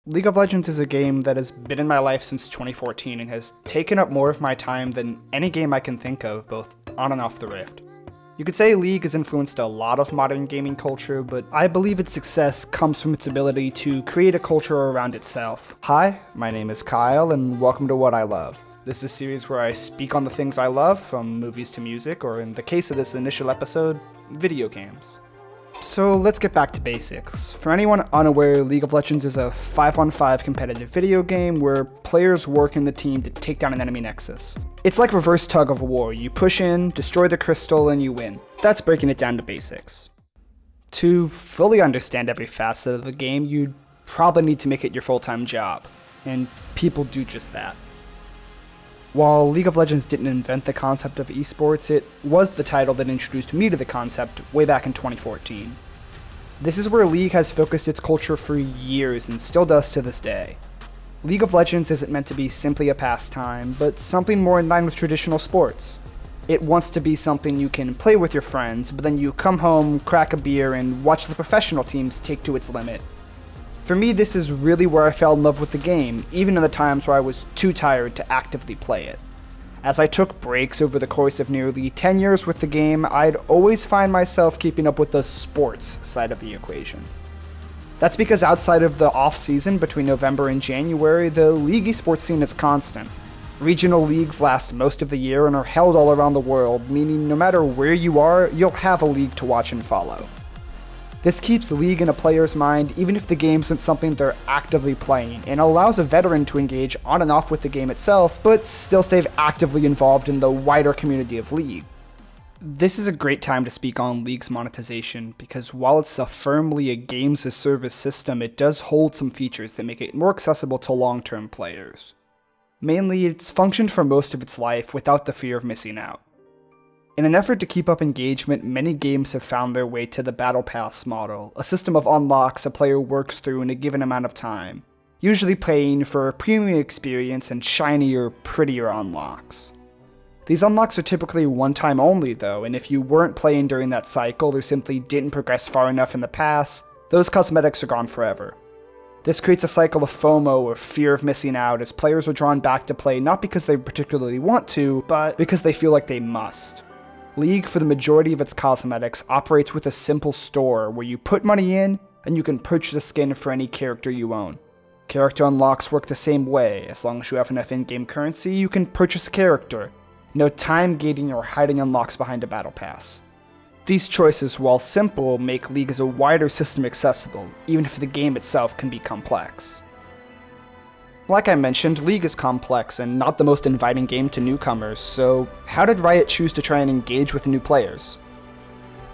League of Legends is a game that has been in my life since 2014 and has taken up more of my time than any game I can think of, both on and off the Rift. You could say League has influenced a lot of modern gaming culture, but I believe its success comes from its ability to create a culture around itself. Hi, my name is Kyle, and welcome to What I Love. This is a series where I speak on the things I love, from movies to music, or in the case of this initial episode, video games. So let's get back to basics. For anyone unaware, League of Legends is a 5-on-5 competitive video game where players work in the team to take down an enemy nexus. It's like reverse tug of war. You push in, destroy the crystal, and you win. That's breaking it down to basics. To fully understand every facet of the game, you'd probably need to make it your full-time job, and people do just that. While League of Legends didn't invent the concept of esports, it was the title that introduced me to the concept way back in 2014. This is where League has focused its culture for years and still does to this day. League of Legends isn't meant to be simply a pastime, but something more in line with traditional sports. It wants to be something you can play with your friends, but then you come home, crack a beer, and watch the professional teams take to its limit. For me, this is really where I fell in love with the game, even in the times where I was too tired to actively play it. As I took breaks over the course of nearly 10 years with the game, I'd always find myself keeping up with the sports side of the equation. That's because outside of the off-season between November and January, the League esports scene is constant. Regional leagues last most of the year and are held all around the world, meaning no matter where you are, you'll have a league to watch and follow. This keeps League in a player's mind even if the game isn't something they're actively playing, and allows a veteran to engage on and off with the game itself, but still stay actively involved in the wider community of League. This is a great time to speak on League's monetization, because while it's firmly a games-as-service system, it does hold some features that make it more accessible to long-term players. Mainly, it's functioned for most of its life without the fear of missing out. In an effort to keep up engagement, many games have found their way to the Battle Pass model, a system of unlocks a player works through in a given amount of time, usually paying for a premium experience and shinier, prettier unlocks. These unlocks are typically one-time only though, and if you weren't playing during that cycle or simply didn't progress far enough in the pass, those cosmetics are gone forever. This creates a cycle of FOMO, or fear of missing out, as players are drawn back to play not because they particularly want to, but because they feel like they must. League, for the majority of its cosmetics, operates with a simple store where you put money in and you can purchase a skin for any character you own. Character unlocks work the same way. As long as you have enough in-game currency, you can purchase a character. No time gating or hiding unlocks behind a battle pass. These choices, while simple, make League as a wider system accessible, even if the game itself can be complex. Like I mentioned, League is complex and not the most inviting game to newcomers, so how did Riot choose to try and engage with new players?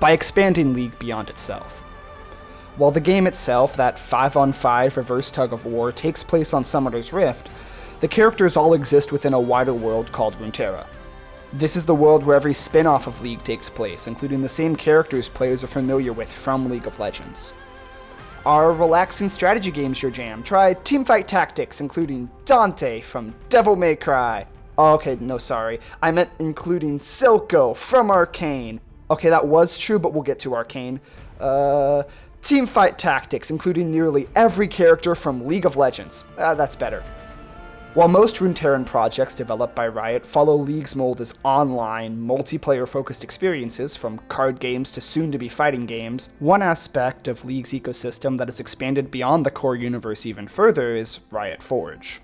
By expanding League beyond itself. While the game itself, that 5-on-5 reverse tug of war, takes place on Summoner's Rift, the characters all exist within a wider world called Runeterra. This is the world where every spin-off of League takes place, including the same characters players are familiar with from League of Legends. Are relaxing strategy games your jam? Try Teamfight Tactics, including Dante from Devil May Cry. Oh, okay, no, sorry. I meant including Silco from Arcane. Okay, that was true, but we'll get to Arcane. Teamfight Tactics, including nearly every character from League of Legends. That's better. While most Runeterran projects developed by Riot follow League's mold as online, multiplayer-focused experiences, from card games to soon-to-be fighting games, one aspect of League's ecosystem that has expanded beyond the core universe even further is Riot Forge.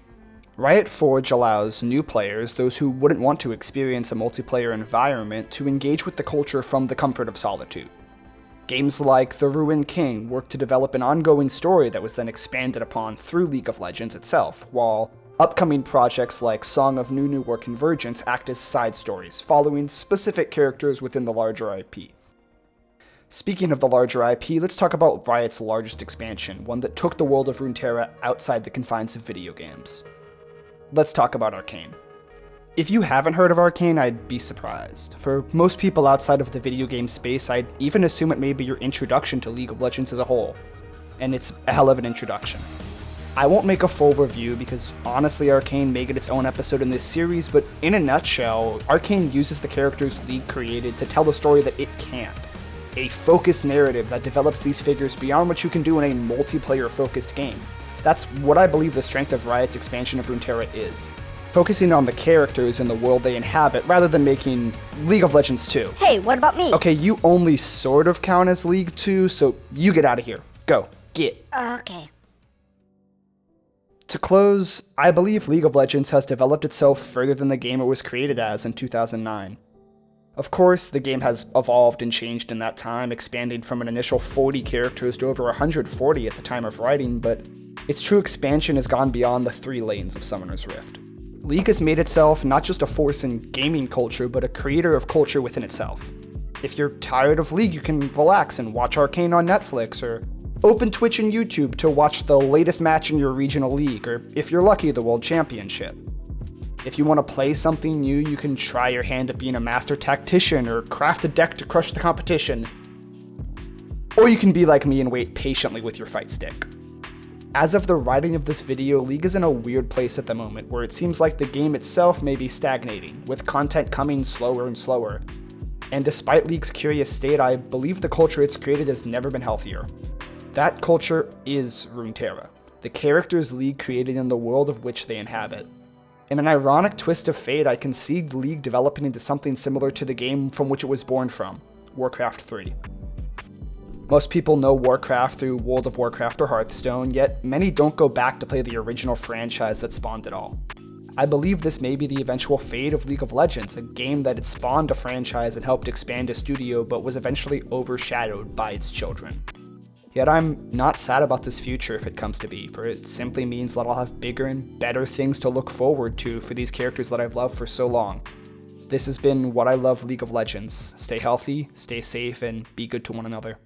Riot Forge allows new players, those who wouldn't want to experience a multiplayer environment, to engage with the culture from the comfort of solitude. Games like The Ruined King work to develop an ongoing story that was then expanded upon through League of Legends itself, while upcoming projects like Song of Nunu or Convergence act as side stories, following specific characters within the larger IP. Speaking of the larger IP, let's talk about Riot's largest expansion, one that took the world of Runeterra outside the confines of video games. Let's talk about Arcane. If you haven't heard of Arcane, I'd be surprised. For most people outside of the video game space, I'd even assume it may be your introduction to League of Legends as a whole. And it's a hell of an introduction. I won't make a full review because honestly Arcane may get its own episode in this series, but in a nutshell, Arcane uses the characters League created to tell the story that it can't. A focused narrative that develops these figures beyond what you can do in a multiplayer-focused game. That's what I believe the strength of Riot's expansion of Runeterra is. Focusing on the characters and the world they inhabit rather than making League of Legends 2. Hey, what about me? Okay, you only sort of count as League 2, so you get out of here. Go. Get. Okay. To close, I believe League of Legends has developed itself further than the game it was created as in 2009. Of course, the game has evolved and changed in that time, expanding from an initial 40 characters to over 140 at the time of writing, but its true expansion has gone beyond the 3 lanes of Summoner's Rift. League has made itself not just a force in gaming culture, but a creator of culture within itself. If you're tired of League, you can relax and watch Arcane on Netflix, or open Twitch and YouTube to watch the latest match in your regional league, or if you're lucky, the World Championship. If you want to play something new, you can try your hand at being a master tactician or craft a deck to crush the competition. Or you can be like me and wait patiently with your fight stick. As of the writing of this video, League is in a weird place at the moment, where it seems like the game itself may be stagnating, with content coming slower and slower. And despite League's curious state, I believe the culture it's created has never been healthier. That culture is Runeterra, the characters League created in the world of which they inhabit. In an ironic twist of fate, I can see League developing into something similar to the game from which it was born from, Warcraft 3. Most people know Warcraft through World of Warcraft or Hearthstone, yet many don't go back to play the original franchise that spawned it all. I believe this may be the eventual fate of League of Legends, a game that had spawned a franchise and helped expand a studio but was eventually overshadowed by its children. Yet I'm not sad about this future if it comes to be, for it simply means that I'll have bigger and better things to look forward to for these characters that I've loved for so long. This has been What I Love League of Legends. Stay healthy, stay safe, and be good to one another.